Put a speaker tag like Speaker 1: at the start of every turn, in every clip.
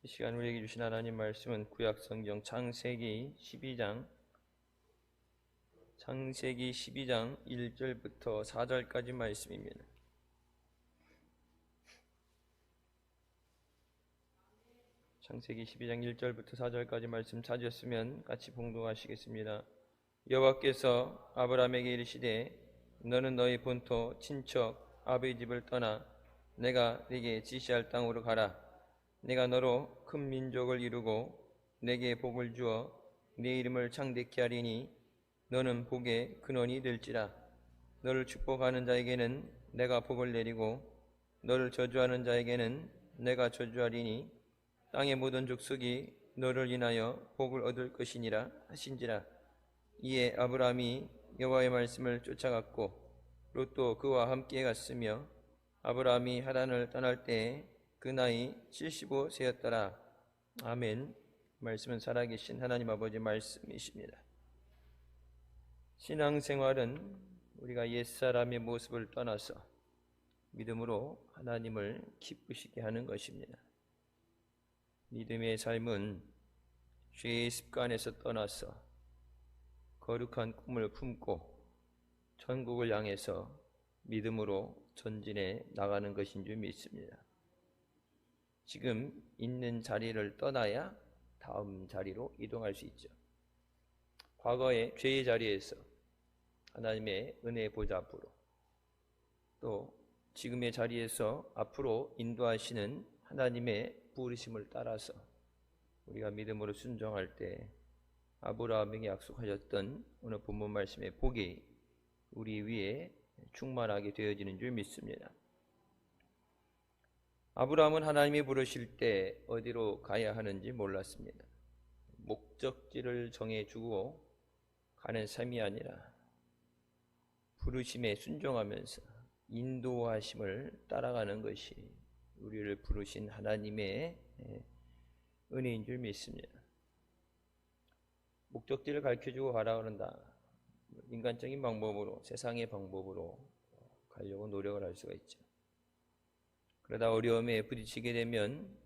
Speaker 1: 이 시간 우리에게 주신 하나님 말씀은 구약성경 창세기 12장 1절부터 4절까지 말씀입니다. 창세기 12장 1절부터 4절까지 말씀 찾으셨으면 같이 봉독하시겠습니다. 여호와께서 아브라함에게 이르시되 너는 너희 본토 친척 아버지 집을 떠나 내가 네게 지시할 땅으로 가라. 내가 너로 큰 민족을 이루고 내게 복을 주어 네 이름을 창대케 하리니 너는 복의 근원이 될지라. 너를 축복하는 자에게는 내가 복을 내리고 너를 저주하는 자에게는 내가 저주하리니 땅의 모든 족속이 너를 인하여 복을 얻을 것이니라 하신지라. 이에 아브라함이 여호와의 말씀을 쫓아갔고 롯도 그와 함께 갔으며 아브라함이 하란을 떠날 때에 그 나이 75세였더라. 아멘. 말씀은 살아계신 하나님 아버지 말씀이십니다. 신앙생활은 우리가 옛사람의 모습을 떠나서 믿음으로 하나님을 기쁘시게 하는 것입니다. 믿음의 삶은 죄의 습관에서 떠나서 거룩한 꿈을 품고 천국을 향해서 믿음으로 전진해 나가는 것인 줄 믿습니다. 지금 있는 자리를 떠나야 다음 자리로 이동할 수 있죠. 과거의 죄의 자리에서 하나님의 은혜의 보좌 앞으로, 또 지금의 자리에서 앞으로 인도하시는 하나님의 부르심을 따라서 우리가 믿음으로 순종할 때 아브라함에게 약속하셨던 오늘 본문 말씀의 복이 우리 위에 충만하게 되어지는 줄 믿습니다. 아브라함은 하나님이 부르실 때 어디로 가야 하는지 몰랐습니다. 목적지를 정해주고 가는 삶이 아니라 부르심에 순종하면서 인도하심을 따라가는 것이 우리를 부르신 하나님의 은혜인 줄 믿습니다. 목적지를 가르쳐주고 가라 그런다. 인간적인 방법으로, 세상의 방법으로 가려고 노력을 할 수가 있죠. 그러다 어려움에 부딪히게 되면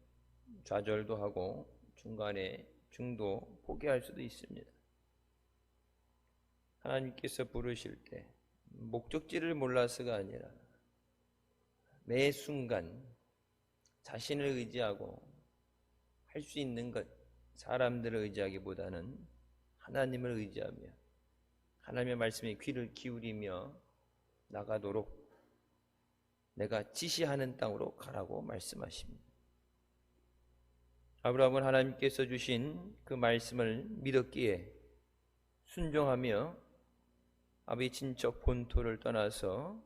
Speaker 1: 좌절도 하고 중간에 중도 포기할 수도 있습니다. 하나님께서 부르실 때 목적지를 몰라서가 아니라 매 순간 자신을 의지하고 할 수 있는 것, 사람들을 의지하기보다는 하나님을 의지하며 하나님의 말씀에 귀를 기울이며 나가도록 내가 지시하는 땅으로 가라고 말씀하십니다. 아브라함은 하나님께서 주신 그 말씀을 믿었기에 순종하며 아버지 친척 본토를 떠나서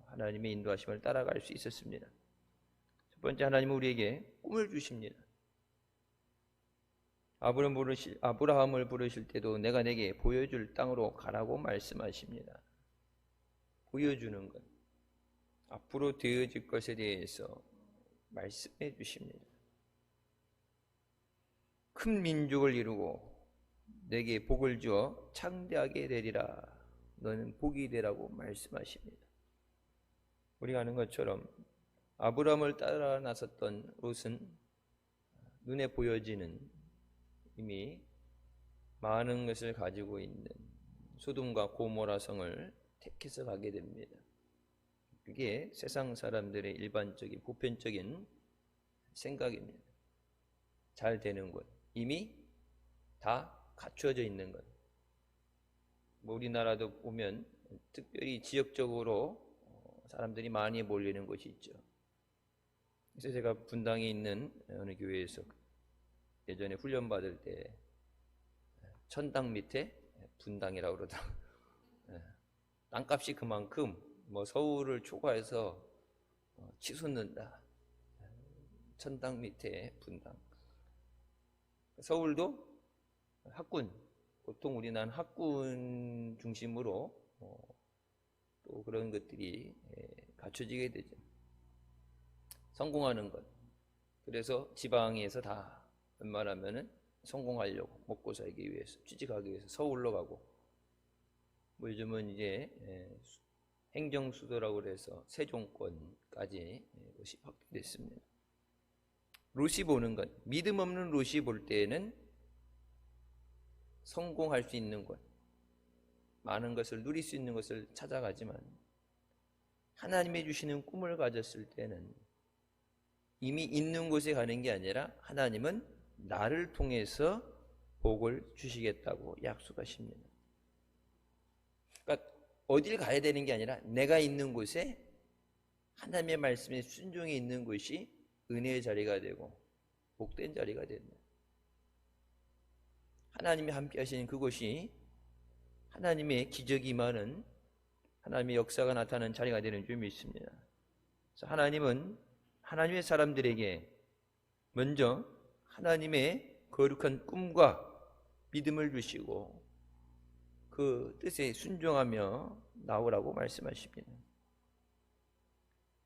Speaker 1: 하나님의 인도하심을 따라갈 수 있었습니다. 첫 번째, 하나님은 우리에게 꿈을 주십니다. 아브라함을 부르실 때도 내가 내게 보여줄 땅으로 가라고 말씀하십니다. 보여주는 것, 앞으로 되어질 것에 대해서 말씀해 주십니다. 큰 민족을 이루고 내게 복을 주어 창대하게 되리라. 너는 복이 되라고 말씀하십니다. 우리가 아는 것처럼 아브라함을 따라 나섰던 롯은 눈에 보여지는 이미 많은 것을 가지고 있는 소돔과 고모라 성을 택해서 가게 됩니다. 그게 세상 사람들의 일반적인 보편적인 생각입니다. 잘 되는 것, 이미 다 갖춰져 있는 것. 우리나라도 보면 특별히 지역적으로 사람들이 많이 몰리는 곳이 있죠. 그래서 제가 분당에 있는 어느 교회에서 예전에 훈련 받을 때 천당 밑에 분당이라고 그러더라고요. 땅값이 그만큼 서울을 초과해서 치솟는다. 천당 밑에 분당. 서울도 학군, 보통 우리는 학군 중심으로 또 그런 것들이 갖춰지게 되죠. 성공하는 것. 그래서 지방에서 다 웬만하면은 성공하려고 먹고 살기 위해서, 취직하기 위해서 서울로 가고, 요즘은 이제 행정수도라고 해서 세종권까지 것이 확대됐습니다. 롯이 보는 것, 믿음 없는 롯이 볼 때에는 성공할 수 있는 것, 많은 것을 누릴 수 있는 것을 찾아가지만 하나님이 주시는 꿈을 가졌을 때는 이미 있는 곳에 가는 게 아니라 하나님은 나를 통해서 복을 주시겠다고 약속하십니다. 그러니까 어딜 가야 되는 게 아니라 내가 있는 곳에 하나님의 말씀에 순종이 있는 곳이 은혜의 자리가 되고 복된 자리가 된다. 하나님이 함께 하시는 그곳이 하나님의 기적이 임하는, 하나님의 역사가 나타나는 자리가 되는 줄 믿습니다. 그래서 하나님은 하나님의 사람들에게 먼저 하나님의 거룩한 꿈과 믿음을 주시고 그 뜻에 순종하며 나오라고 말씀하십니다.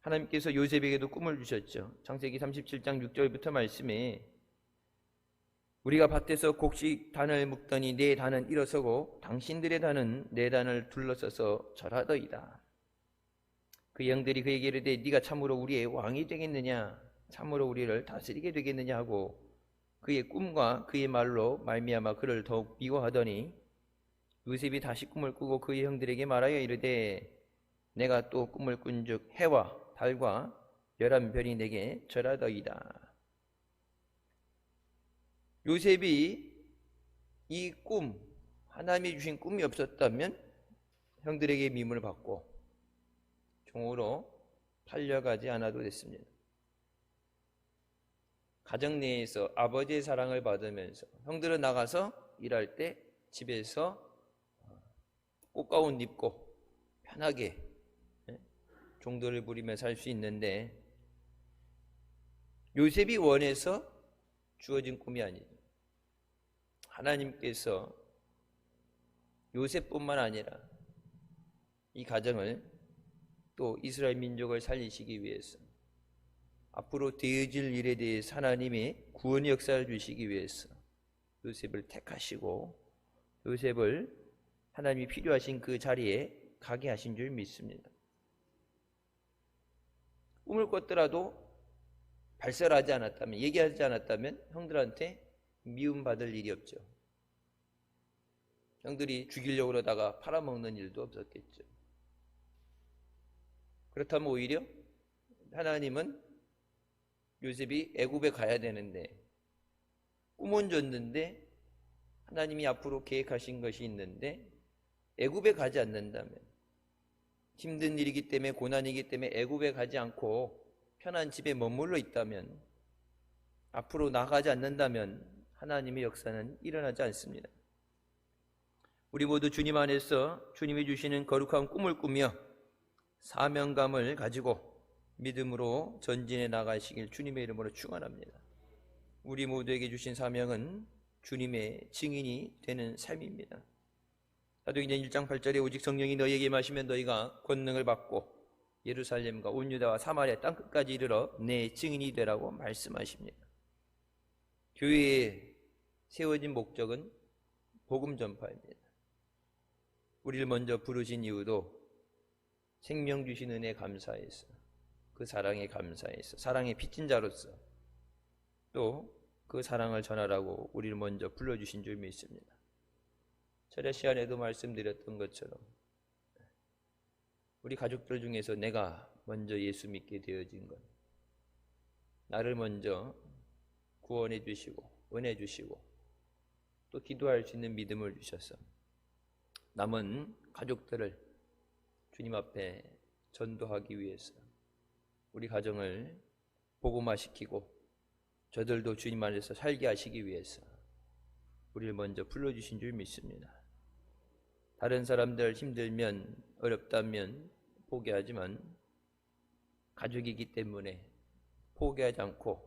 Speaker 1: 하나님께서 요셉에게도 꿈을 주셨죠. 창세기 37장 6절부터 말씀에 우리가 밭에서 곡식 단을 묶더니 내 단은 일어서고 당신들의 단은 내 단을 둘러서서 절하더이다. 그 형들이 그에게 이르되 네가 참으로 우리의 왕이 되겠느냐, 참으로 우리를 다스리게 되겠느냐 하고 그의 꿈과 그의 말로 말미암아 그를 더욱 미워하더니 요셉이 다시 꿈을 꾸고 그의 형들에게 말하여 이르되 내가 또 꿈을 꾼즉 해와 달과 11별이 내게 절하더이다. 요셉이 이 꿈, 하나님이 주신 꿈이 없었다면 형들에게 미움을 받고 종으로 팔려가지 않아도 됐습니다. 가정 내에서 아버지의 사랑을 받으면서 형들은 나가서 일할 때 집에서 꽃가운 입고 편하게 종도를 부리며 살 수 있는데 요셉이 원해서 주어진 꿈이 아니죠. 하나님께서 요셉뿐만 아니라 이 가정을 또 이스라엘 민족을 살리시기 위해서 앞으로 되어질 일에 대해서 하나님의 구원의 역사를 주시기 위해서 요셉을 택하시고 요셉을 하나님이 필요하신 그 자리에 가게 하신 줄 믿습니다. 꿈을 꿨더라도 발설하지 않았다면, 얘기하지 않았다면 형들한테 미움받을 일이 없죠. 형들이 죽이려고 그러다가 팔아먹는 일도 없었겠죠. 그렇다면 오히려 하나님은 요셉이 애굽에 가야 되는데 꿈은 줬는데 하나님이 앞으로 계획하신 것이 있는데 애굽에 가지 않는다면, 힘든 일이기 때문에 고난이기 때문에 애굽에 가지 않고 편한 집에 머물러 있다면, 앞으로 나가지 않는다면 하나님의 역사는 일어나지 않습니다. 우리 모두 주님 안에서 주님이 주시는 거룩한 꿈을 꾸며 사명감을 가지고 믿음으로 전진해 나가시길 주님의 이름으로 축원합니다. 우리 모두에게 주신 사명은 주님의 증인이 되는 삶입니다. 사도행전 1장 8절에 오직 성령이 너희에게 임하시면 너희가 권능을 받고 예루살렘과 온 유다와 사마리아 땅끝까지 이르러 내 증인이 되라고 말씀하십니다. 교회에 세워진 목적은 복음 전파입니다. 우리를 먼저 부르신 이유도 생명 주신 은혜에 감사해서, 그 사랑에 감사해서, 사랑의 빚진 자로서 또 그 사랑을 전하라고 우리를 먼저 불러주신 줄 믿습니다. 철야 시간에도 말씀드렸던 것처럼 우리 가족들 중에서 내가 먼저 예수 믿게 되어진 것, 나를 먼저 구원해 주시고 은혜 주시고 또 기도할 수 있는 믿음을 주셔서 남은 가족들을 주님 앞에 전도하기 위해서 우리 가정을 복음화시키고 저들도 주님 안에서 살게 하시기 위해서 우리를 먼저 불러주신 줄 믿습니다. 다른 사람들 힘들면, 어렵다면 포기하지만 가족이기 때문에 포기하지 않고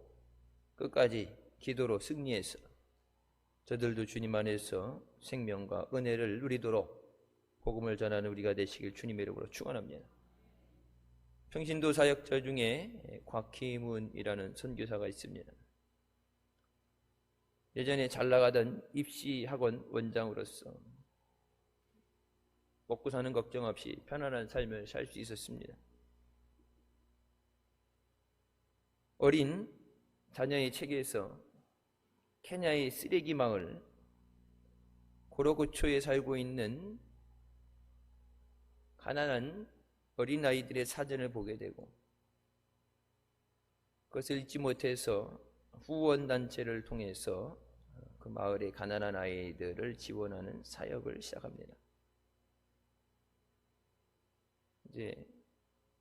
Speaker 1: 끝까지 기도로 승리해서 저들도 주님 안에서 생명과 은혜를 누리도록 복음을 전하는 우리가 되시길 주님의 이름으로 축원합니다. 평신도 사역자 중에 곽희문이라는 선교사가 있습니다. 예전에 잘 나가던 입시학원 원장으로서 먹고 사는 걱정 없이 편안한 삶을 살 수 있었습니다. 어린 자녀의 책에서 케냐의 쓰레기 마을 고로고초에 살고 있는 가난한 어린아이들의 사진을 보게 되고, 그것을 잊지 못해서 후원단체를 통해서 그 마을의 가난한 아이들을 지원하는 사역을 시작합니다. 이제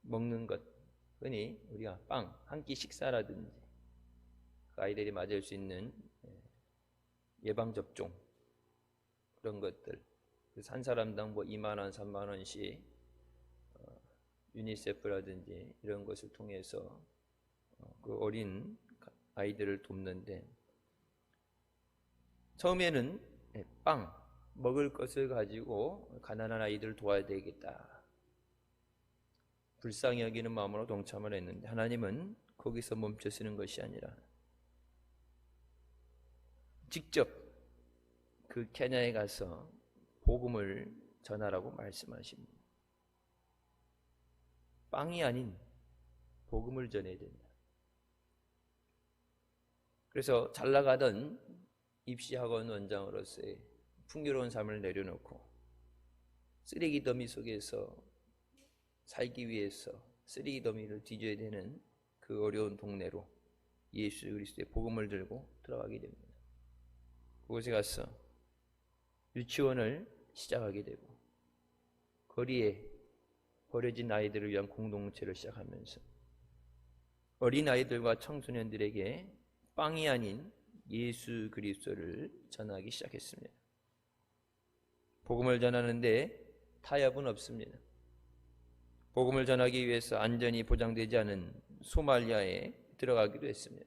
Speaker 1: 먹는 것, 흔히 우리가 빵, 한 끼 식사라든지 그 아이들이 맞을 수 있는 예방접종, 그런 것들, 그래서 한 사람당 뭐 2만 원, 3만 원씩 유니세프라든지 이런 것을 통해서 그 어린 아이들을 돕는데, 처음에는 빵, 먹을 것을 가지고 가난한 아이들을 도와야 되겠다, 불쌍히 여기는 마음으로 동참을 했는데, 하나님은 거기서 멈춰서는 것이 아니라 직접 그 케냐에 가서 복음을 전하라고 말씀하십니다. 빵이 아닌 복음을 전해야 된다. 그래서 잘 나가던 입시학원 원장으로서의 풍요로운 삶을 내려놓고 쓰레기 더미 속에서 살기 위해서 쓰레기 더미를 뒤져야 되는 그 어려운 동네로 예수 그리스도의 복음을 들고 들어가게 됩니다. 그곳에 가서 유치원을 시작하게 되고, 거리에 버려진 아이들을 위한 공동체를 시작하면서 어린 아이들과 청소년들에게 빵이 아닌 예수 그리스도를 전하기 시작했습니다. 복음을 전하는데 타협은 없습니다. 복음을 전하기 위해서 안전이 보장되지 않은 소말리아에 들어가기도 했습니다.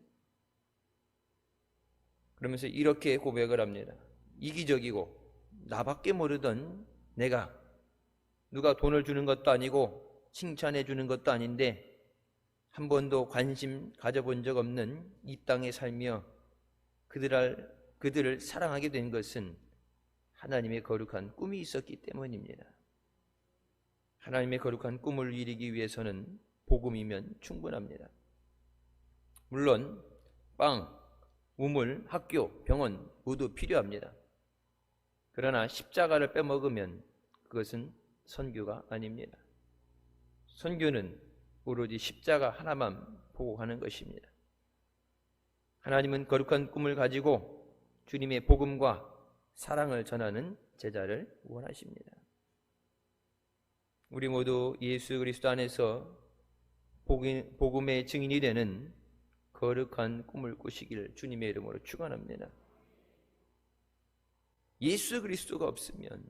Speaker 1: 그러면서 이렇게 고백을 합니다. 이기적이고 나밖에 모르던 내가, 누가 돈을 주는 것도 아니고 칭찬해 주는 것도 아닌데 한 번도 관심 가져본 적 없는 이 땅에 살며 그들을 사랑하게 된 것은 하나님의 거룩한 꿈이 있었기 때문입니다. 하나님의 거룩한 꿈을 이루기 위해서는 복음이면 충분합니다. 물론 빵, 우물, 학교, 병원 모두 필요합니다. 그러나 십자가를 빼먹으면 그것은 선교가 아닙니다. 선교는 오로지 십자가 하나만 보고 하는 것입니다. 하나님은 거룩한 꿈을 가지고 주님의 복음과 사랑을 전하는 제자를 원하십니다. 우리 모두 예수 그리스도 안에서 복음의 증인이 되는 거룩한 꿈을 꾸시기를 주님의 이름으로 축원합니다. 예수 그리스도가 없으면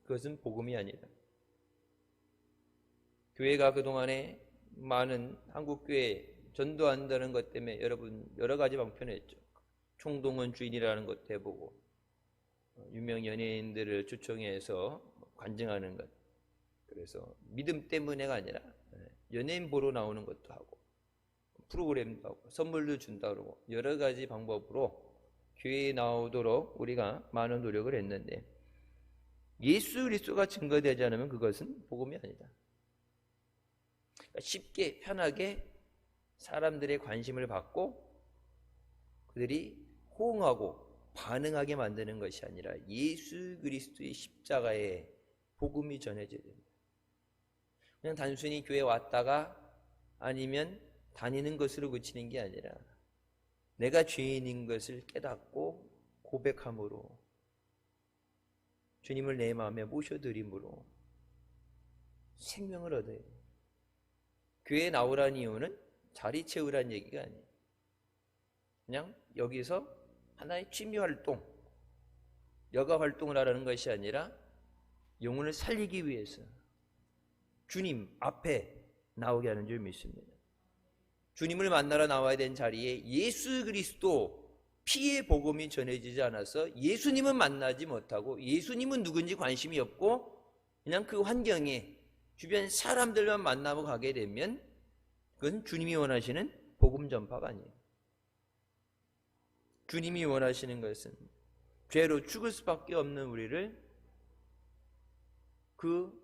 Speaker 1: 그것은 복음이 아니다. 교회가 그동안에 많은 한국교회 전도한다는 것 때문에 여러분 여러 가지 방편을 했죠. 총동원 주인이라는 것도 해보고, 유명 연예인들을 초청해서 관증하는 것, 그래서 믿음 때문에가 아니라 연예인 보러 나오는 것도 하고 프로그램도 하고 선물도 준다 그러고 여러 가지 방법으로 교회에 나오도록 우리가 많은 노력을 했는데, 예수 그리스도가 증거되지 않으면 그것은 복음이 아니다. 쉽게 편하게 사람들의 관심을 받고 그들이 호응하고 반응하게 만드는 것이 아니라 예수 그리스도의 십자가의 복음이 전해져야 됩니다. 그냥 단순히 교회 왔다가 아니면 다니는 것으로 그치는 게 아니라 내가 죄인인 것을 깨닫고 고백함으로, 주님을 내 마음에 모셔드림으로 생명을 얻어야 돼요. 교회에 나오라는 이유는 자리 채우라는 얘기가 아니에요. 그냥 여기서 하나의 취미 활동, 여가 활동을 하라는 것이 아니라 영혼을 살리기 위해서 주님 앞에 나오게 하는 줄 믿습니다. 주님을 만나러 나와야 되는 자리에 예수 그리스도 피의 복음이 전해지지 않아서 예수님은 만나지 못하고 예수님은 누군지 관심이 없고 그냥 그 환경에 주변 사람들만 만나고 가게 되면 그건 주님이 원하시는 복음 전파가 아니에요. 주님이 원하시는 것은 죄로 죽을 수밖에 없는 우리를 그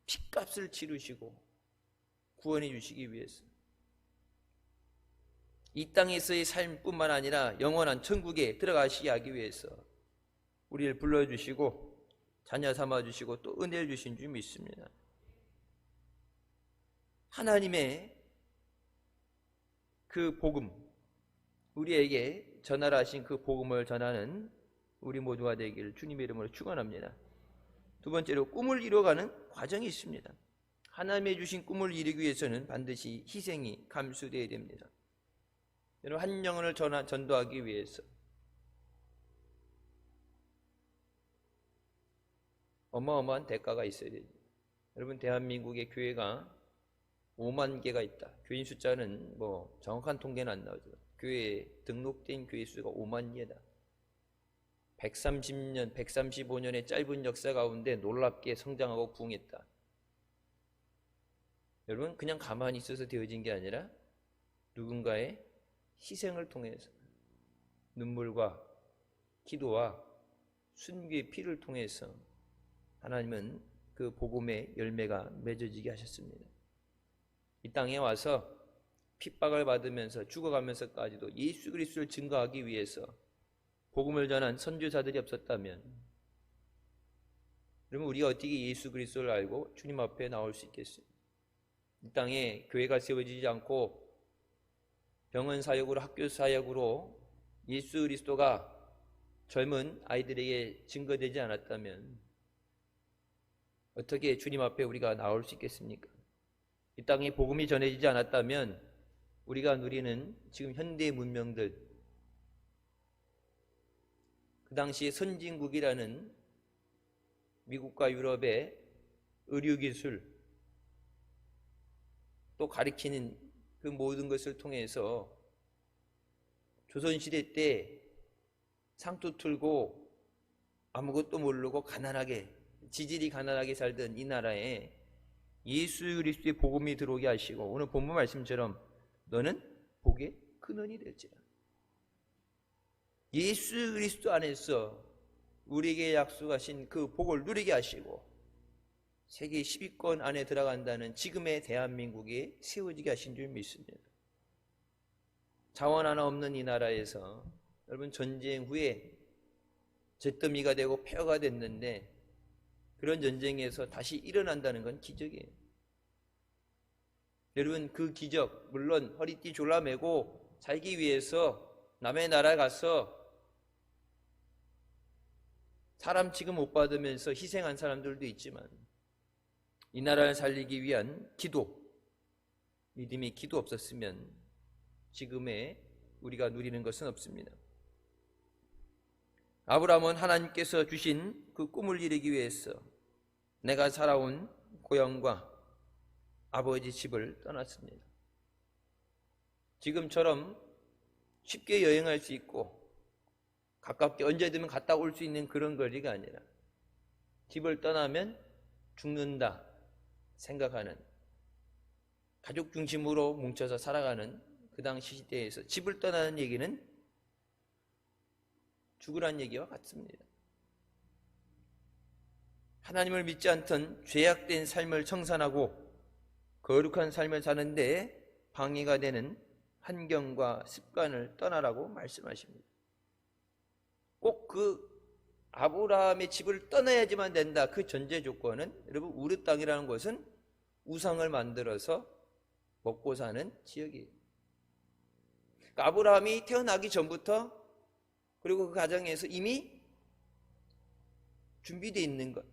Speaker 1: 핏값을 치르시고 구원해 주시기 위해서 이 땅에서의 삶뿐만 아니라 영원한 천국에 들어가시게 하기 위해서 우리를 불러주시고 자녀 삼아주시고 또 은혜를 주신 줄 믿습니다. 하나님의 그 복음, 우리에게 전하라 하신 그 복음을 전하는 우리 모두가 되기를 주님의 이름으로 축원합니다. 두 번째로 꿈을 이루어가는 과정이 있습니다. 하나님의 주신 꿈을 이루기 위해서는 반드시 희생이 감수되어야 됩니다. 여러분, 한 영혼을 전도하기 위해서 어마어마한 대가가 있어야 됩니다. 여러분, 대한민국의 교회가 5만 개가 있다. 교인 숫자는 뭐 정확한 통계는 안 나오죠. 교회에 등록된 교회 수가 5만 개다. 130년, 135년의 짧은 역사 가운데 놀랍게 성장하고 부흥했다. 여러분, 그냥 가만히 있어서 되어진 게 아니라 누군가의 희생을 통해서 눈물과 기도와 순교의 피를 통해서 하나님은 그 복음의 열매가 맺어지게 하셨습니다. 이 땅에 와서 핍박을 받으면서 죽어가면서까지도 예수 그리스도를 증거하기 위해서 복음을 전한 선교사들이 없었다면 그러면 우리가 어떻게 예수 그리스도를 알고 주님 앞에 나올 수 있겠어요? 이 땅에 교회가 세워지지 않고 병원 사역으로, 학교 사역으로 예수 그리스도가 젊은 아이들에게 증거되지 않았다면 어떻게 주님 앞에 우리가 나올 수 있겠습니까? 이 땅에 복음이 전해지지 않았다면 우리가 누리는 지금 현대 문명들, 그 당시에 선진국이라는 미국과 유럽의 의료기술, 또 가리키는 그 모든 것을 통해서 조선시대 때 상투 틀고 아무것도 모르고 가난하게, 지질이 가난하게 살던 이 나라에 예수 그리스도의 복음이 들어오게 하시고 오늘 본문 말씀처럼 너는 복의 근원이 되지라. 예수 그리스도 안에서 우리에게 약속하신 그 복을 누리게 하시고 세계 10위권 안에 들어간다는 지금의 대한민국에 세워지게 하신 줄 믿습니다. 자원 하나 없는 이 나라에서 여러분, 전쟁 후에 잿더미가 되고 폐허가 됐는데 그런 전쟁에서 다시 일어난다는 건 기적이에요. 여러분, 그 기적, 물론 허리띠 졸라매고 살기 위해서 남의 나라에 가서 사람 취급 못 받으면서 희생한 사람들도 있지만 이 나라를 살리기 위한 기도, 믿음이 기도 없었으면 지금의 우리가 누리는 것은 없습니다. 아브라함은 하나님께서 주신 그 꿈을 이루기 위해서 내가 살아온 고향과 아버지 집을 떠났습니다. 지금처럼 쉽게 여행할 수 있고 가깝게 언제든 갔다 올 수 있는 그런 거리가 아니라 집을 떠나면 죽는다 생각하는, 가족 중심으로 뭉쳐서 살아가는 그 당시 시대에서 집을 떠나는 얘기는 죽으란 얘기와 같습니다. 하나님을 믿지 않던 죄악된 삶을 청산하고 거룩한 삶을 사는데 방해가 되는 환경과 습관을 떠나라고 말씀하십니다. 꼭 그 아브라함의 집을 떠나야지만 된다. 그 전제 조건은 여러분, 우르 땅이라는 것은 우상을 만들어서 먹고 사는 지역이에요. 그러니까 아브라함이 태어나기 전부터 그리고 그 가정에서 이미 준비되어 있는 것,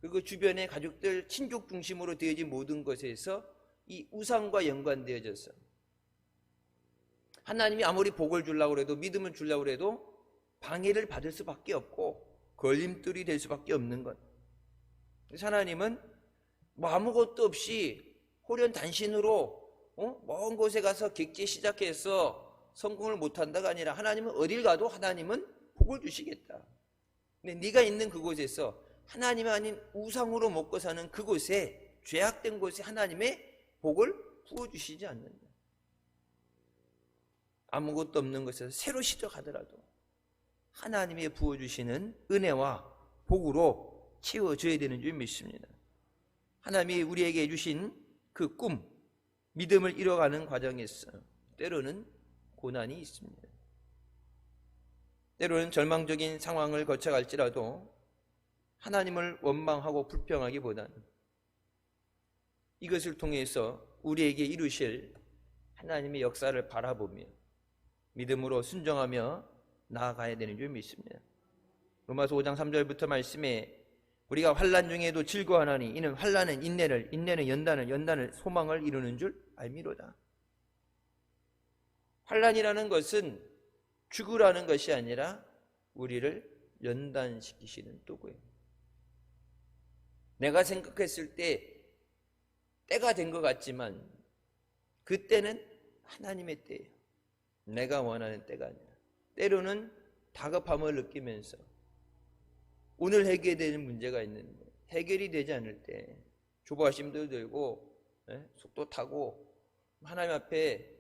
Speaker 1: 그리고 주변의 가족들, 친족 중심으로 되어진 모든 것에서 이 우상과 연관되어져서 하나님이 아무리 복을 주려고 해도, 믿음을 주려고 해도 방해를 받을 수밖에 없고 걸림돌이 될 수밖에 없는 것. 그래서 하나님은 뭐 아무것도 없이 홀연단신으로 먼 곳에 가서 객지 시작해서 성공을 못한다가 아니라 하나님은 어딜 가도 하나님은 복을 주시겠다. 근데 네가 있는 그곳에서 하나님 아닌 우상으로 먹고 사는 그곳에, 죄악된 곳에 하나님의 복을 부어주시지 않는다. 아무것도 없는 곳에서 새로 시작하더라도 하나님의 부어주시는 은혜와 복으로 채워져야 되는 줄 믿습니다. 하나님이 우리에게 주신 그 꿈, 믿음을 이뤄가는 과정에서 때로는 고난이 있습니다. 때로는 절망적인 상황을 거쳐갈지라도 하나님을 원망하고 불평하기보다는 이것을 통해서 우리에게 이루실 하나님의 역사를 바라보며 믿음으로 순종하며 나아가야 되는 줄 믿습니다. 로마서 5장 3절부터 말씀에 우리가 환난 중에도 즐거워하나니 이는 환난은 인내를, 인내는 연단을, 연단은 소망을 이루는 줄 알미로다. 환난이라는 것은 죽으라는 것이 아니라 우리를 연단시키시는 도구예요. 내가 생각했을 때 때가 된 것 같지만 그때는 하나님의 때예요. 내가 원하는 때가 아니라. 때로는 다급함을 느끼면서 오늘 해결되는 문제가 있는데 해결이 되지 않을 때 조바심도 들고 속도 타고 하나님 앞에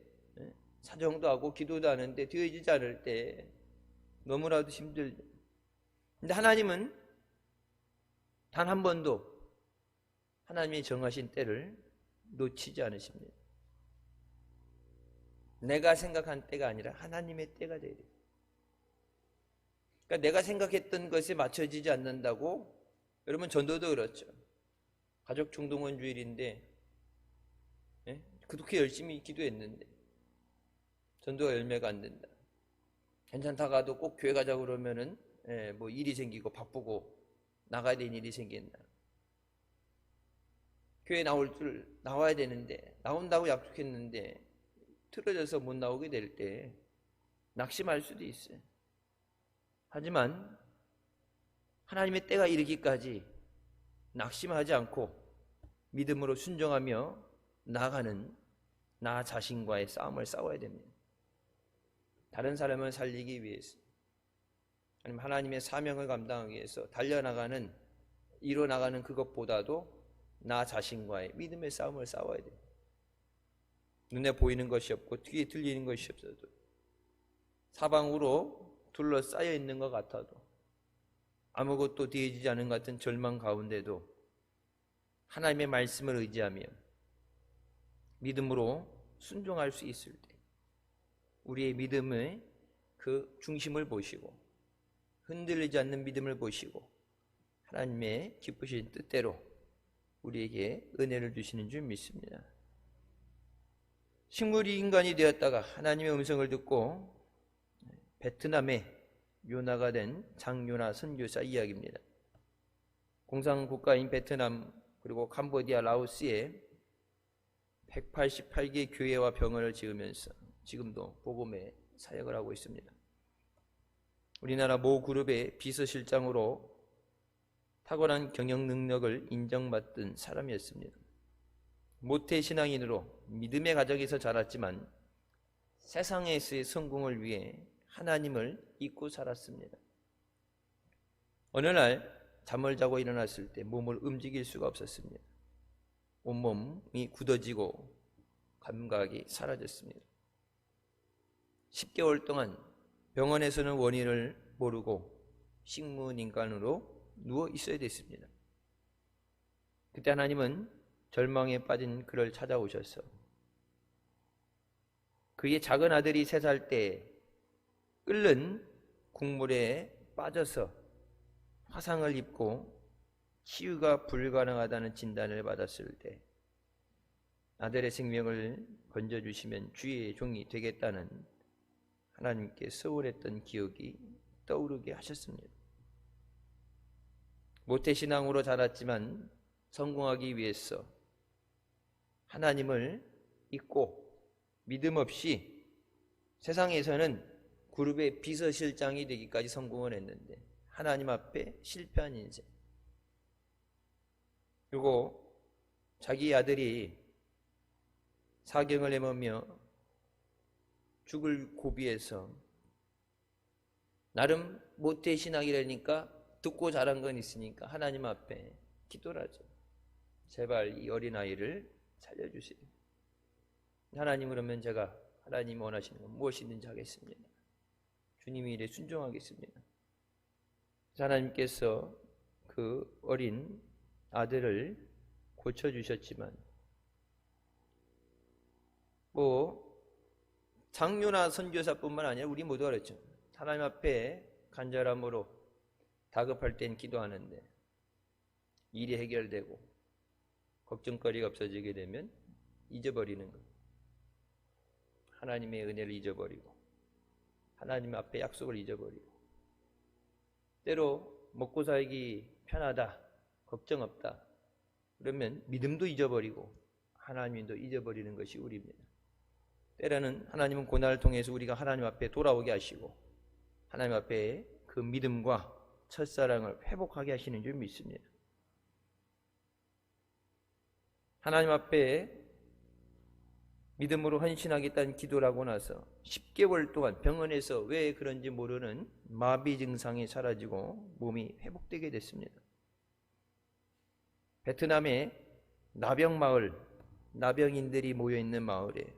Speaker 1: 사정도 하고 기도도 하는데 되어지지 않을 때 너무나도 힘들죠. 근데 하나님은 단 한 번도 하나님이 정하신 때를 놓치지 않으십니다. 내가 생각한 때가 아니라 하나님의 때가 돼야 돼요. 그러니까 내가 생각했던 것에 맞춰지지 않는다고, 여러분 전도도 그렇죠. 가족 총동원 주일인데 그렇게 열심히 기도했는데 전도가 열매가 안 된다. 괜찮다가도 꼭 교회 가자고 그러면은 뭐 일이 생기고 바쁘고 나가야 되는 일이 생긴다. 교회 나와야 되는데 나온다고 약속했는데 틀어져서 못 나오게 될 때 낙심할 수도 있어요. 하지만 하나님의 때가 이르기까지 낙심하지 않고 믿음으로 순종하며 나아가는 나 자신과의 싸움을 싸워야 됩니다. 다른 사람을 살리기 위해서, 아니면 하나님의 사명을 감당하기 위해서 달려나가는, 이뤄나가는 그것보다도 나 자신과의 믿음의 싸움을 싸워야 돼요. 눈에 보이는 것이 없고 귀에 들리는 것이 없어도, 사방으로 둘러싸여 있는 것 같아도, 아무것도 되어지지 않은 것 같은 절망 가운데도 하나님의 말씀을 의지하며 믿음으로 순종할 수 있을 때 우리의 믿음의 그 중심을 보시고 흔들리지 않는 믿음을 보시고 하나님의 기쁘신 뜻대로 우리에게 은혜를 주시는 줄 믿습니다. 식물이 인간이 되었다가 하나님의 음성을 듣고 베트남의 요나가 된 장요나 선교사 이야기입니다. 공산국가인 베트남 그리고 캄보디아, 라오스에 188개 교회와 병원을 지으면서 지금도 복음의 사역을 하고 있습니다. 우리나라 모 그룹의 비서실장으로 탁월한 경영 능력을 인정받던 사람이었습니다. 모태신앙인으로 믿음의 가정에서 자랐지만 세상에서의 성공을 위해 하나님을 잊고 살았습니다. 어느 날 잠을 자고 일어났을 때 몸을 움직일 수가 없었습니다. 온몸이 굳어지고 감각이 사라졌습니다. 10개월 동안 병원에서는 원인을 모르고 식문인간으로 누워 있어야 됐습니다. 그때 하나님은 절망에 빠진 그를 찾아오셔서 그의 작은 아들이 3살 때 끓는 국물에 빠져서 화상을 입고 치유가 불가능하다는 진단을 받았을 때 아들의 생명을 건져주시면 주의 종이 되겠다는 하나님께 서울했던 기억이 떠오르게 하셨습니다. 모태신앙으로 자랐지만 성공하기 위해서 하나님을 잊고 믿음 없이 세상에서는 그룹의 비서실장이 되기까지 성공을 했는데 하나님 앞에 실패한 인생. 그리고 자기 아들이 사경을 헤매며 죽을 고비에서 나름 모태신앙이라니까 듣고 자란 건 있으니까 하나님 앞에 기도를 하죠. 제발 이 어린아이를 살려주세요. 하나님, 그러면 제가 하나님 원하시는 건 무엇이든지 하겠습니다. 주님의 일에 순종하겠습니다. 하나님께서 그 어린 아들을 고쳐주셨지만 장로나 선교사뿐만 아니라 우리 모두가 그렇죠. 하나님 앞에 간절함으로 다급할 땐 기도하는데 일이 해결되고 걱정거리가 없어지게 되면 잊어버리는 것. 하나님의 은혜를 잊어버리고 하나님 앞에 약속을 잊어버리고 때로 먹고 살기 편하다, 걱정 없다 그러면 믿음도 잊어버리고 하나님도 잊어버리는 것이 우리입니다. 때로는 하나님은 고난을 통해서 우리가 하나님 앞에 돌아오게 하시고 하나님 앞에 그 믿음과 첫사랑을 회복하게 하시는 줄 믿습니다. 하나님 앞에 믿음으로 헌신하겠다는 기도를 하고 나서 10개월 동안 병원에서 왜 그런지 모르는 마비 증상이 사라지고 몸이 회복되게 됐습니다. 베트남의 나병 마을, 나병인들이 모여있는 마을에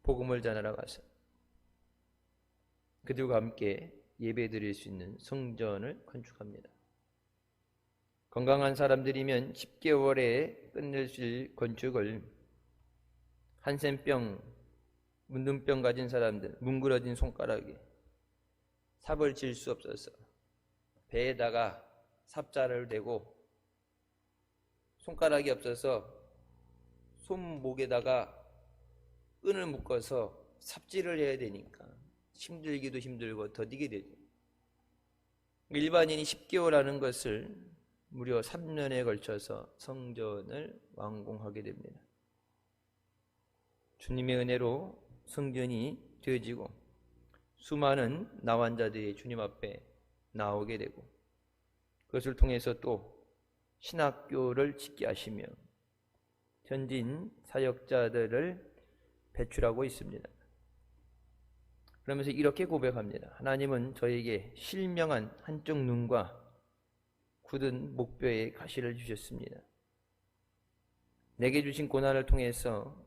Speaker 1: 복음을 전하러 가서 그들과 함께 예배드릴 수 있는 성전을 건축합니다. 건강한 사람들이면 10개월에 끝낼 수 있는 건축을 한센병, 문둥병 가진 사람들, 뭉그러진 손가락에 삽을 질 수 없어서 배에다가 삽자를 대고 손가락이 없어서 손목에다가 끈을 묶어서 삽질을 해야 되니까 힘들기도 힘들고 더디게 되죠. 일반인이 10개월 하는 것을 무려 3년에 걸쳐서 성전을 완공하게 됩니다. 주님의 은혜로 성전이 되어지고 수많은 나환자들이 주님 앞에 나오게 되고 그것을 통해서 또 신학교를 짓게 하시며 현지인 사역자들을 배출하고 있습니다. 그러면서 이렇게 고백합니다. 하나님은 저에게 실명한 한쪽 눈과 굳은 목뼈에 가시를 주셨습니다. 내게 주신 고난을 통해서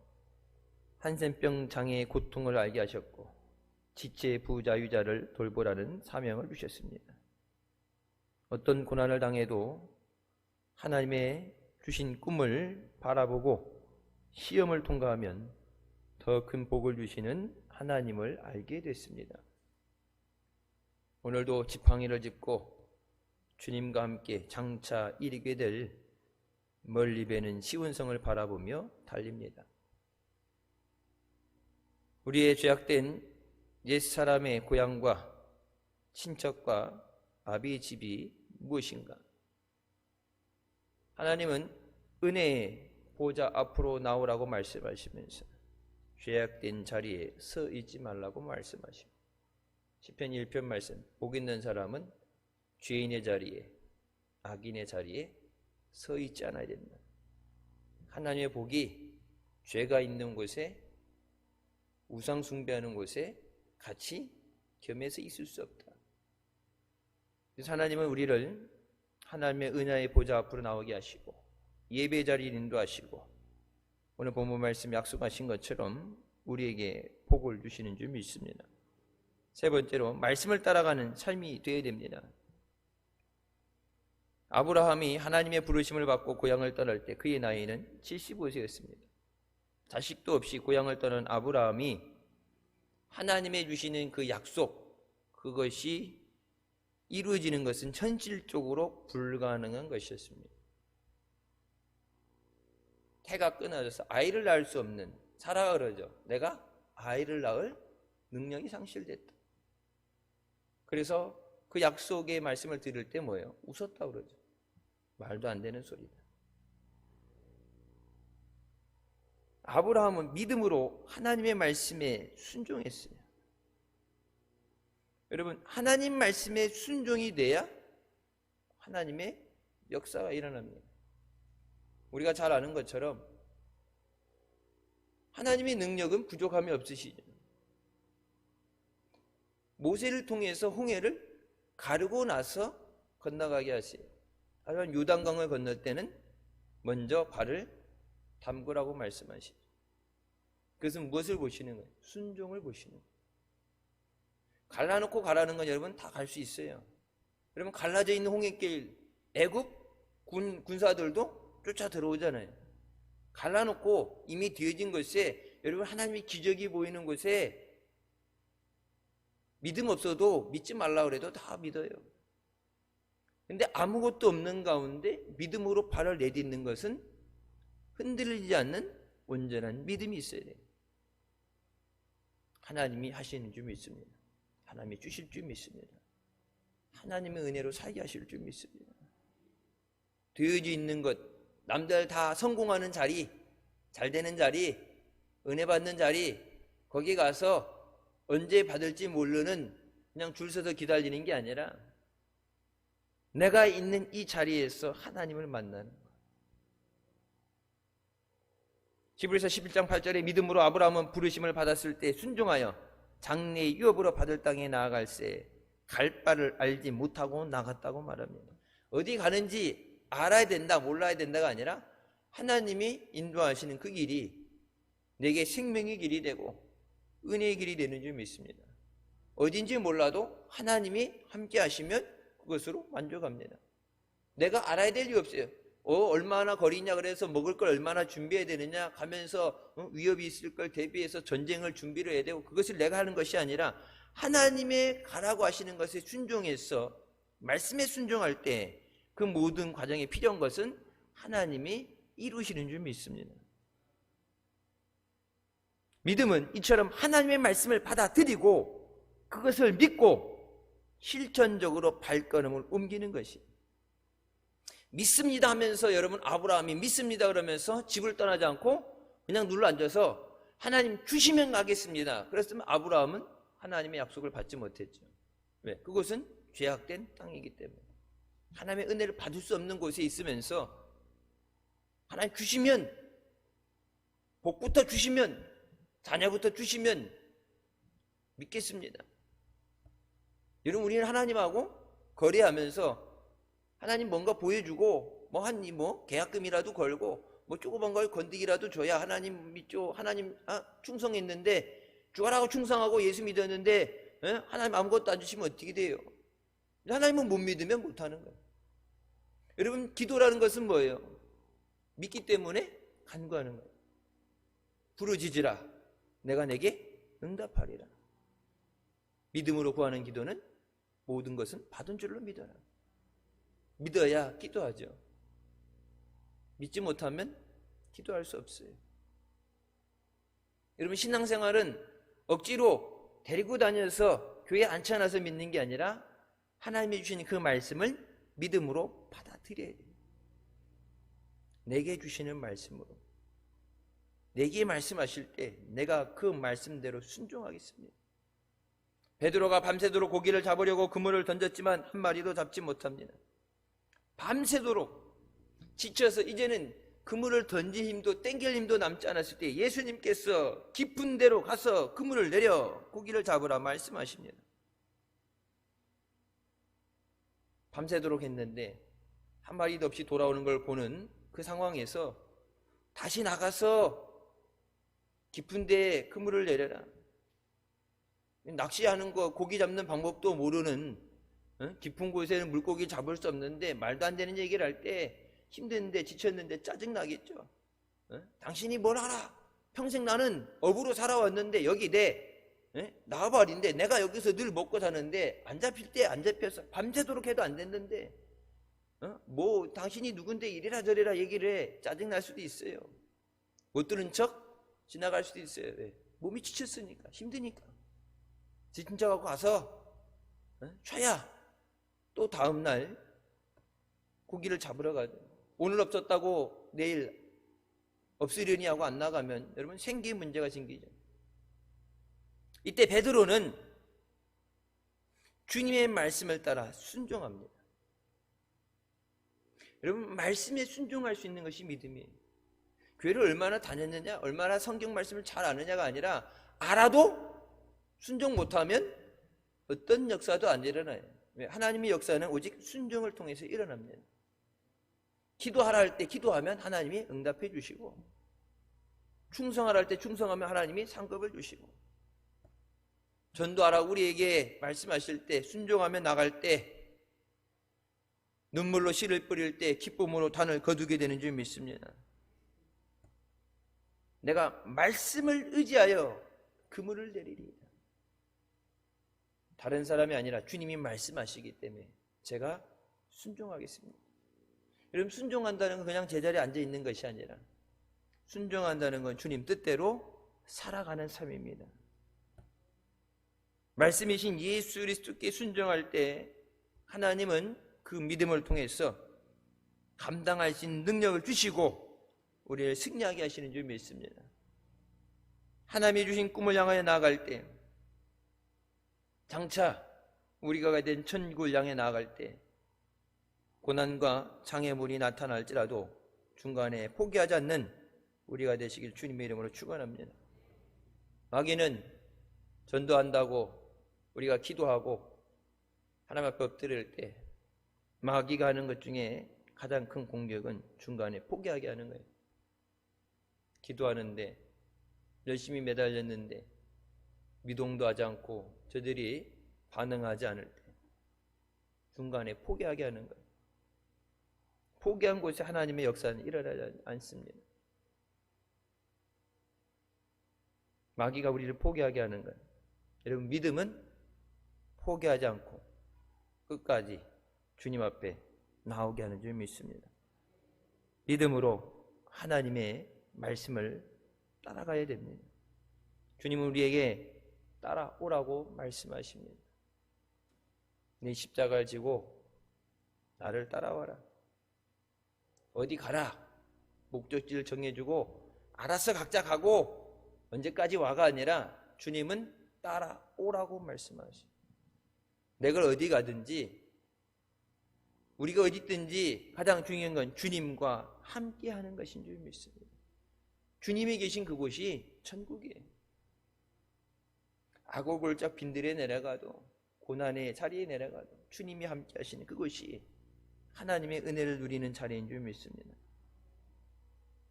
Speaker 1: 한센병 장애의 고통을 알게 하셨고 지체 부자유자를 돌보라는 사명을 주셨습니다. 어떤 고난을 당해도 하나님의 주신 꿈을 바라보고 시험을 통과하면 더 큰 복을 주시는 하나님을 알게 됐습니다. 오늘도 지팡이를 짚고 주님과 함께 장차 이르게 될 멀리 배는 시온성을 바라보며 달립니다. 우리의 죄악된 옛사람의 고향과 친척과 아비의 집이 무엇인가? 하나님은 은혜의 보좌 앞으로 나오라고 말씀하시면서 죄악된 자리에 서 있지 말라고 말씀하십니다. 시편 1편 말씀, 복 있는 사람은 죄인의 자리에, 악인의 자리에 서 있지 않아야 된다. 하나님의 복이 죄가 있는 곳에, 우상 숭배하는 곳에 같이 겸해서 있을 수 없다. 그래서 하나님은 우리를 하나님의 은혜의 보좌 앞으로 나오게 하시고 예배 자리를 인도하시고 오늘 본문 말씀 약속하신 것처럼 우리에게 복을 주시는 줄 믿습니다. 세 번째로 말씀을 따라가는 삶이 되어야 됩니다. 아브라함이 하나님의 부르심을 받고 고향을 떠날 때 그의 나이는 75세였습니다. 자식도 없이 고향을 떠난 아브라함이 하나님의 주시는 그 약속, 그것이 이루어지는 것은 현실적으로 불가능한 것이었습니다. 태가 끊어져서 아이를 낳을 수 없는, 사라가 그러죠. 내가 아이를 낳을 능력이 상실됐다. 그래서 그 약속의 말씀을 들을 때 뭐예요? 웃었다 그러죠. 말도 안 되는 소리다. 아브라함은 믿음으로 하나님의 말씀에 순종했어요. 여러분, 하나님 말씀에 순종이 돼야 하나님의 역사가 일어납니다. 우리가 잘 아는 것처럼 하나님의 능력은 부족함이 없으시죠. 모세를 통해서 홍해를 가르고 나서 건너가게 하세요. 하지만 요단강을 건널 때는 먼저 발을 담그라고 말씀하시죠. 그것은 무엇을 보시는 거예요? 순종을 보시는 거예요. 갈라놓고 가라는 건 여러분 다 갈 수 있어요. 여러분 갈라져 있는 홍해길 애굽 군사들도 쫓아 들어오잖아요. 갈라놓고 이미 뒤어진 것에 여러분, 하나님의 기적이 보이는 곳에 믿음 없어도 믿지 말라 그래도 다 믿어요. 근데 아무것도 없는 가운데 믿음으로 발을 내딛는 것은 흔들리지 않는 온전한 믿음이 있어야 돼요. 하나님이 하시는 줄 믿습니다. 하나님이 주실 줄 믿습니다. 하나님의 은혜로 살게 하실 줄 믿습니다. 되어져 있는 것, 남들 다 성공하는 자리, 잘 되는 자리, 은혜 받는 자리, 거기 가서 언제 받을지 모르는 그냥 줄 서서 기다리는 게 아니라 내가 있는 이 자리에서 하나님을 만나는 거예요. 히브리서 11장 8절에 믿음으로 아브라함은 부르심을 받았을 때 순종하여 장래의 유업으로 받을 땅에 나아갈새 갈 바를 알지 못하고 나갔다고 말합니다. 어디 가는지 알아야 된다, 몰라야 된다가 아니라 하나님이 인도하시는 그 길이 내게 생명의 길이 되고 은혜의 길이 되는 줄 믿습니다. 어딘지 몰라도 하나님이 함께 하시면 그것으로 만족합니다. 내가 알아야 될 이유 없어요. 얼마나 거리냐 그래서 먹을 걸 얼마나 준비해야 되느냐 가면서 위협이 있을 걸 대비해서 전쟁을 준비를 해야 되고 그것을 내가 하는 것이 아니라 하나님의 가라고 하시는 것에 순종해서 말씀에 순종할 때 그 모든 과정에 필요한 것은 하나님이 이루시는 줄 믿습니다. 믿음은 이처럼 하나님의 말씀을 받아들이고 그것을 믿고 실천적으로 발걸음을 옮기는 것이 믿습니다 하면서 여러분 아브라함이 믿습니다 그러면서 집을 떠나지 않고 그냥 눌러 앉아서 하나님 주시면 가겠습니다. 그랬으면 아브라함은 하나님의 약속을 받지 못했죠. 왜? 그곳은 죄악된 땅이기 때문에 하나님의 은혜를 받을 수 없는 곳에 있으면서 하나님 주시면 복부터 주시면 자녀부터 주시면 믿겠습니다. 여러분 우리는 하나님하고 거래하면서 하나님 뭔가 보여주고 뭐 계약금이라도 걸고 뭐 조그만 걸 건드기라도 줘야 하나님 믿죠. 하나님 충성했는데 주가라고 충성하고 예수 믿었는데 하나님 아무것도 안 주시면 어떻게 돼요? 하나님은 못 믿으면 못하는 거예요. 여러분 기도라는 것은 뭐예요? 믿기 때문에 간구하는 거예요. 부르짖으라 내가 내게 응답하리라. 믿음으로 구하는 기도는 모든 것은 받은 줄로 믿어라. 믿어야 기도하죠. 믿지 못하면 기도할 수 없어요. 여러분 신앙생활은 억지로 데리고 다녀서 교회에 앉혀놔서 믿는 게 아니라 하나님이 주신 그 말씀을 믿음으로 받아들여야 돼요. 내게 주시는 말씀으로 내게 말씀하실 때 내가 그 말씀대로 순종하겠습니다. 베드로가 밤새도록 고기를 잡으려고 그물을 던졌지만 한 마리도 잡지 못합니다. 밤새도록 지쳐서 이제는 그물을 던질 힘도 땡길 힘도 남지 않았을 때 예수님께서 깊은 데로 가서 그물을 내려 고기를 잡으라 말씀하십니다. 밤새도록 했는데 한 마리도 없이 돌아오는 걸 보는 그 상황에서 다시 나가서 깊은 데에 그물을 내려라. 낚시하는 거 고기 잡는 방법도 모르는 깊은 곳에는 물고기 잡을 수 없는데 말도 안 되는 얘기를 할 때 힘든데 지쳤는데 짜증나겠죠. 당신이 뭘 알아? 평생 나는 어부로 살아왔는데 여기 나발인데 내가 여기서 늘 먹고 사는데 안 잡힐 때 안 잡혀서 밤새도록 해도 안 됐는데 뭐 당신이 누군데 이래라 저래라 얘기를 해. 짜증날 수도 있어요. 못 들은 척 지나갈 수도 있어요. 왜? 몸이 지쳤으니까 힘드니까 지친 척하고 가서 쉬어야 또 다음날 고기를 잡으러 가죠. 오늘 없었다고 내일 없으려니 하고 안 나가면 여러분 생기 문제가 생기죠. 이때 베드로는 주님의 말씀을 따라 순종합니다. 여러분 말씀에 순종할 수 있는 것이 믿음이에요. 교회를 얼마나 다녔느냐 얼마나 성경 말씀을 잘 아느냐가 아니라 알아도 순종 못하면 어떤 역사도 안 일어나요. 하나님의 역사는 오직 순종을 통해서 일어납니다. 기도하라 할 때 기도하면 하나님이 응답해 주시고 충성하라 할 때 충성하면 하나님이 상급을 주시고 전도하라 우리에게 말씀하실 때 순종하며 나갈 때 눈물로 씨를 뿌릴 때 기쁨으로 단을 거두게 되는 줄 믿습니다. 내가 말씀을 의지하여 그물을 내리리이다. 다른 사람이 아니라 주님이 말씀하시기 때문에 제가 순종하겠습니다. 여러분, 순종한다는 건 그냥 제자리에 앉아 있는 것이 아니라 순종한다는 건 주님 뜻대로 살아가는 삶입니다. 말씀이신 예수 그리스도께 순종할 때 하나님은 그 믿음을 통해서 감당할 수 있는 능력을 주시고 우리를 승리하게 하시는 줄 믿습니다. 하나님이 주신 꿈을 향하여 나아갈 때, 장차 우리가 가야 된 천국을 향해 나아갈 때 고난과 장애물이 나타날지라도 중간에 포기하지 않는 우리가 되시길 주님의 이름으로 축원합니다. 마귀는 전도한다고 우리가 기도하고 하나님 앞에 엎드릴 때 마귀가 하는 것 중에 가장 큰 공격은 중간에 포기하게 하는 거예요. 기도하는데 열심히 매달렸는데 미동도 하지 않고 저들이 반응하지 않을 때 중간에 포기하게 하는 거예요. 포기한 곳에 하나님의 역사는 일어나지 않습니다. 마귀가 우리를 포기하게 하는 거예요. 여러분, 믿음은 포기하지 않고 끝까지 주님 앞에 나오게 하는 줄 믿습니다. 믿음으로 하나님의 말씀을 따라가야 됩니다. 주님은 우리에게 따라오라고 말씀하십니다. 네 십자가를 지고 나를 따라와라. 어디 가라. 목적지를 정해주고 알아서 각자 가고 언제까지 와가 아니라 주님은 따라오라고 말씀하십니다. 내가 어디 가든지 우리가 어디 있든지 가장 중요한 건 주님과 함께 하는 것인 줄 믿습니다. 주님이 계신 그곳이 천국이에요. 악오골짝 빈들에 내려가도 고난의 자리에 내려가도 주님이 함께 하시는 그곳이 하나님의 은혜를 누리는 자리인 줄 믿습니다.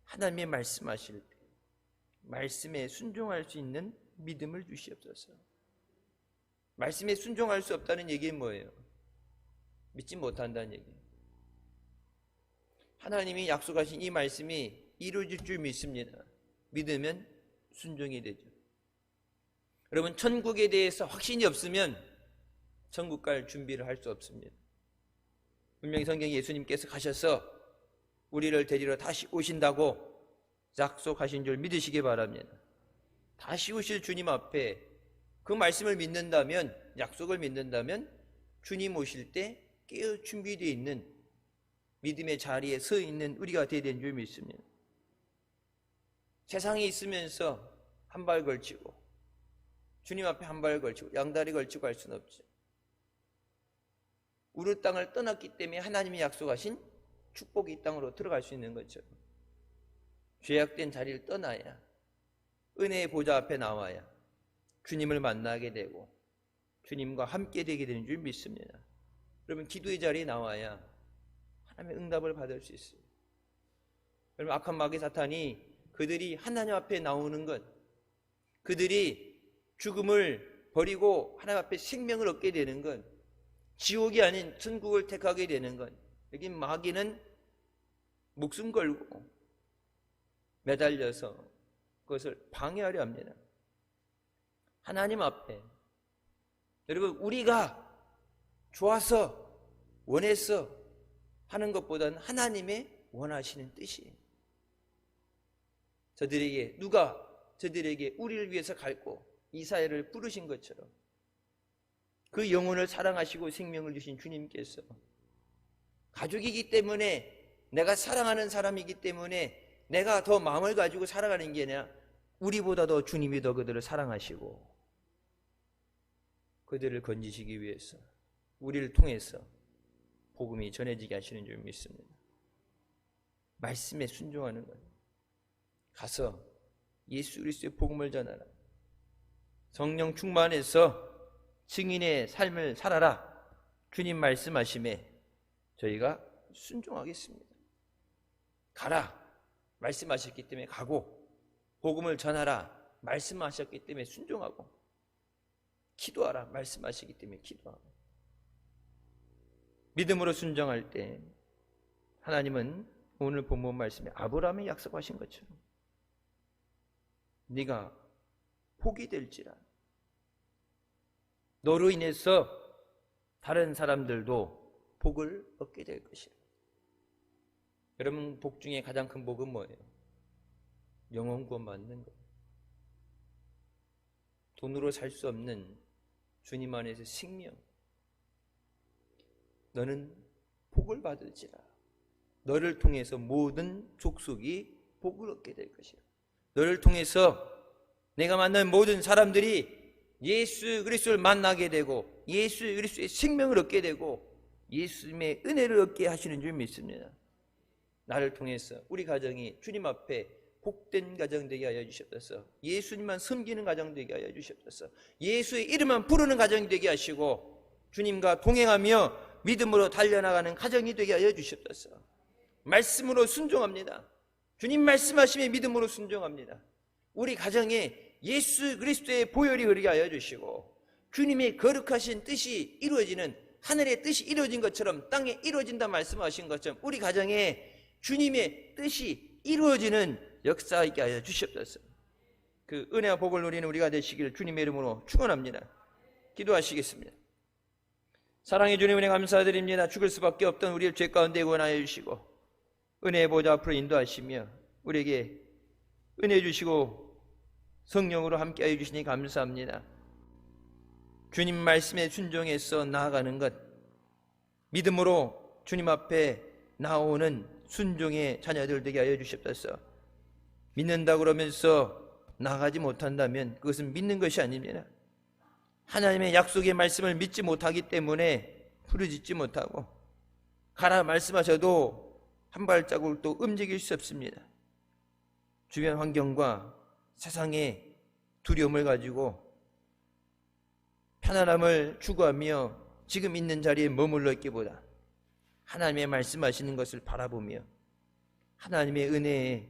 Speaker 1: 하나님의 말씀하실 때 말씀에 순종할 수 있는 믿음을 주시옵소서. 말씀에 순종할 수 없다는 얘기는 뭐예요? 믿지 못한다는 얘기예요. 하나님이 약속하신 이 말씀이 이루어질 줄 믿습니다. 믿으면 순종이 되죠. 여러분, 천국에 대해서 확신이 없으면 천국 갈 준비를 할 수 없습니다. 분명히 성경에 예수님께서 가셔서 우리를 데리러 다시 오신다고 약속하신 줄 믿으시기 바랍니다. 다시 오실 주님 앞에 그 말씀을 믿는다면, 약속을 믿는다면 주님 오실 때 깨어 준비되어 있는 믿음의 자리에 서 있는 우리가 되어야 되는 줄 믿습니다. 세상에 있으면서 한 발 걸치고 주님 앞에 한 발 걸치고 양다리 걸치고 할 수는 없죠. 우르 땅을 떠났기 때문에 하나님이 약속하신 축복이 이 땅으로 들어갈 수 있는 거죠. 죄악된 자리를 떠나야, 은혜의 보좌 앞에 나와야 주님을 만나게 되고 주님과 함께 되게 되는 줄 믿습니다. 여러분, 기도의 자리에 나와야 하나님의 응답을 받을 수 있어요. 여러분, 악한 마귀 사탄이 그들이 하나님 앞에 나오는 것, 그들이 죽음을 버리고 하나님 앞에 생명을 얻게 되는 것, 지옥이 아닌 천국을 택하게 되는 것, 여기 마귀는 목숨 걸고 매달려서 그것을 방해하려 합니다. 하나님 앞에, 여러분, 우리가 좋아서 원해서 하는 것보다는 하나님의 원하시는 뜻이에요. 저들에게, 누가 저들에게 우리를 위해서 갈고 이사야를 부르신 것처럼 그 영혼을 사랑하시고 생명을 주신 주님께서 가족이기 때문에, 내가 사랑하는 사람이기 때문에 내가 더 마음을 가지고 살아가는 게 아니라 우리보다 더 주님이 더 그들을 사랑하시고 그들을 건지시기 위해서 우리를 통해서 복음이 전해지게 하시는 줄 믿습니다. 말씀에 순종하는 것, 가서 예수 그리스도의 복음을 전하라. 성령 충만해서 증인의 삶을 살아라. 주님 말씀하심에 저희가 순종하겠습니다. 가라 말씀하셨기 때문에 가고, 복음을 전하라 말씀하셨기 때문에 순종하고, 기도하라 말씀하시기 때문에 기도하고. 믿음으로 순종할 때 하나님은 오늘 본문 말씀에 아브라함이 약속하신 것처럼 네가 복이 될지라. 너로 인해서 다른 사람들도 복을 얻게 될 것이라. 여러분, 복 중에 가장 큰 복은 뭐예요? 영혼 구원 받는 거예요. 돈으로 살 수 없는 주님 안에서 생명. 너는 복을 받을지라. 너를 통해서 모든 족속이 복을 얻게 될 것이라. 너를 통해서 내가 만난 모든 사람들이 예수 그리스도를 만나게 되고 예수 그리스도의 생명을 얻게 되고 예수님의 은혜를 얻게 하시는 줄 믿습니다. 나를 통해서 우리 가정이 주님 앞에 복된 가정 되게 하여 주시옵소서. 예수님만 섬기는 가정 되게 하여 주시옵소서. 예수의 이름만 부르는 가정이 되게 하시고 주님과 동행하며 믿음으로 달려나가는 가정이 되게 하여 주시옵소서. 말씀으로 순종합니다. 주님 말씀하심에 믿음으로 순종합니다. 우리 가정에 예수 그리스도의 보혈이 흐르게 하여 주시고 주님의 거룩하신 뜻이 이루어지는, 하늘의 뜻이 이루어진 것처럼 땅에 이루어진다 말씀하신 것처럼 우리 가정에 주님의 뜻이 이루어지는 역사 있게 하여 주시옵소서. 그 은혜와 복을 누리는 우리가 되시기를 주님의 이름으로 축원합니다. 기도하시겠습니다. 사랑해 주님, 은혜 감사드립니다. 죽을 수밖에 없던 우리를 죄 가운데 구원하여 주시고 은혜의 보좌 앞으로 인도하시며 우리에게 은혜 주시고 성령으로 함께하여 주시니 감사합니다. 주님 말씀에 순종해서 나아가는 것, 믿음으로 주님 앞에 나오는 순종의 자녀들 되게 하여 주시옵소서. 믿는다 그러면서 나가지 못한다면 그것은 믿는 것이 아닙니다. 하나님의 약속의 말씀을 믿지 못하기 때문에 부르짖지 못하고 가라 말씀하셔도 한 발자국을 또 움직일 수 없습니다. 주변 환경과 세상의 두려움을 가지고 편안함을 추구하며 지금 있는 자리에 머물러 있기보다 하나님의 말씀하시는 것을 바라보며 하나님의 은혜의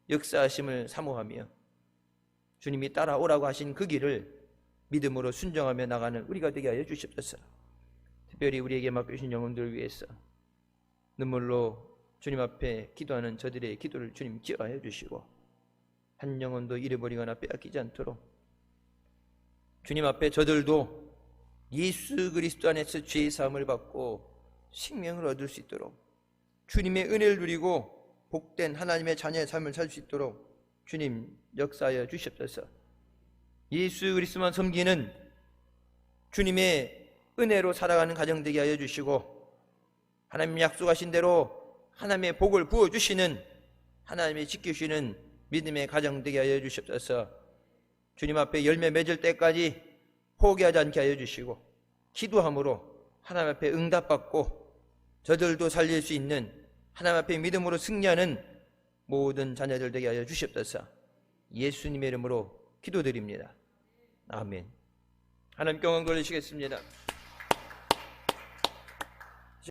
Speaker 1: 역사하심을 사모하며 주님이 따라오라고 하신 그 길을 믿음으로 순종하며 나가는 우리가 되게 하여 주시옵소서. 특별히 우리에게 맡겨주신 영혼들을 위해서 눈물로 주님 앞에 기도하는 저들의 기도를 주님 기억하여 주시고 한 영혼도 잃어버리거나 빼앗기지 않도록 주님 앞에 저들도 예수 그리스도 안에서 죄의 사함을 받고 생명을 얻을 수 있도록 주님의 은혜를 누리고 복된 하나님의 자녀의 삶을 살 수 있도록 주님 역사하여 주시옵소서. 예수 그리스도만 섬기는 주님의 은혜로 살아가는 가정 되게 하여 주시고 하나님 약속하신 대로 하나님의 복을 부어주시는 하나님의 지켜주시는 믿음의 가정 되게 하여 주시옵소서. 주님 앞에 열매 맺을 때까지 포기하지 않게 하여 주시고 기도함으로 하나님 앞에 응답받고 저들도 살릴 수 있는 하나님 앞에 믿음으로 승리하는 모든 자녀들 되게 하여 주시옵소서. 예수님의 이름으로 기도드립니다. 아멘. 하나님께 영광 돌리시겠습니다.